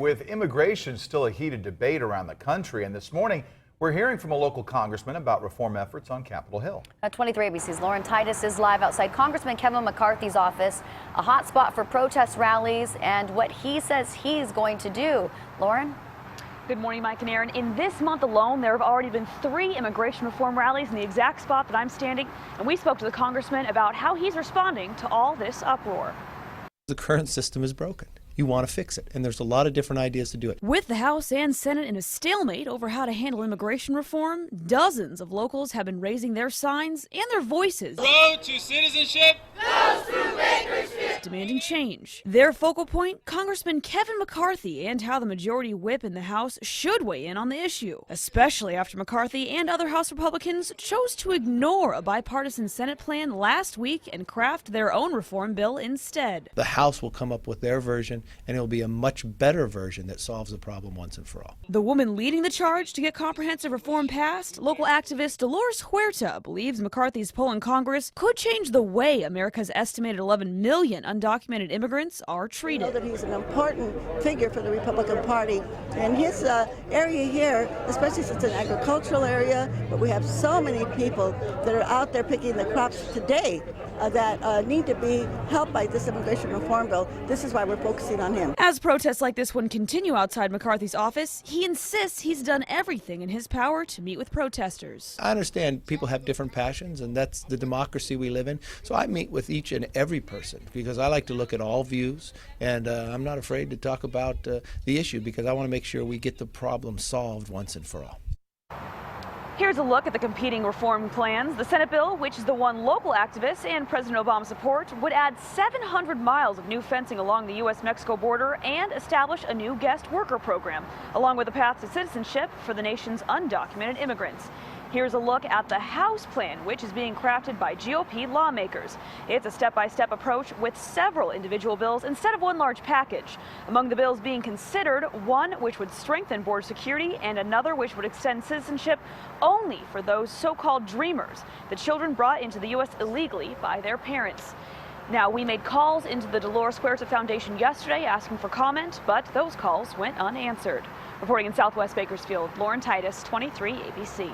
With immigration still a heated debate around the country, and this morning we're hearing from a local congressman about reform efforts on Capitol Hill. At 23 ABC's Lauren Titus is live outside Congressman Kevin McCarthy's office, a hot spot for protest rallies and what he says he's going to do. Lauren? Good morning, Mike and Aaron. In this month alone, there have already been 3 immigration reform rallies in the exact spot that I'm standing, and we spoke to the congressman about how he's responding to all this uproar. The current system is broken. You want to fix it, and there's a lot of different ideas to do it. With the House and Senate in a stalemate over how to handle immigration reform, dozens of locals have been raising their signs and their voices. Road to citizenship goes through Bakersfield. Demanding change. Their focal point, Congressman Kevin McCarthy, and how the majority whip in the House should weigh in on the issue, especially after McCarthy and other House Republicans chose to ignore a bipartisan Senate plan last week and craft their own reform bill instead. The House will come up with their version, and it will be a much better version that solves the problem once and for all. The woman leading the charge to get comprehensive reform passed, local activist Dolores Huerta, believes McCarthy's pull in Congress could change the way America's estimated 11 million undocumented immigrants are treated. I know that he's an important figure for the Republican Party, and his area here, especially since it's an agricultural area, but we have so many people that are out there picking the crops today that need to be helped by this immigration reform bill. This is why we're focusing on him. As protests like this one continue outside McCarthy's office, he insists he's done everything in his power to meet with protesters. I understand people have different passions, and that's the democracy we live in. So I meet with each and every person because I like to look at all views, and I'm not afraid to talk about the issue because I want to make sure we get the problem solved once and for all. Here's a look at the competing reform plans. The Senate bill, which is the one local activists and President Obama support, would add 700 miles of new fencing along the U.S.-Mexico border and establish a new guest worker program, along with a path to citizenship for the nation's undocumented immigrants. Here's a look at the House plan, which is being crafted by GOP lawmakers. It's a step-by-step approach with several individual bills instead of one large package. Among the bills being considered, one which would strengthen border security and another which would extend citizenship only for those so-called dreamers, the children brought into the U.S. illegally by their parents. Now, we made calls into the Dolores Huerta Foundation yesterday asking for comment, but those calls went unanswered. Reporting in Southwest Bakersfield, Lauren Titus, 23 ABC.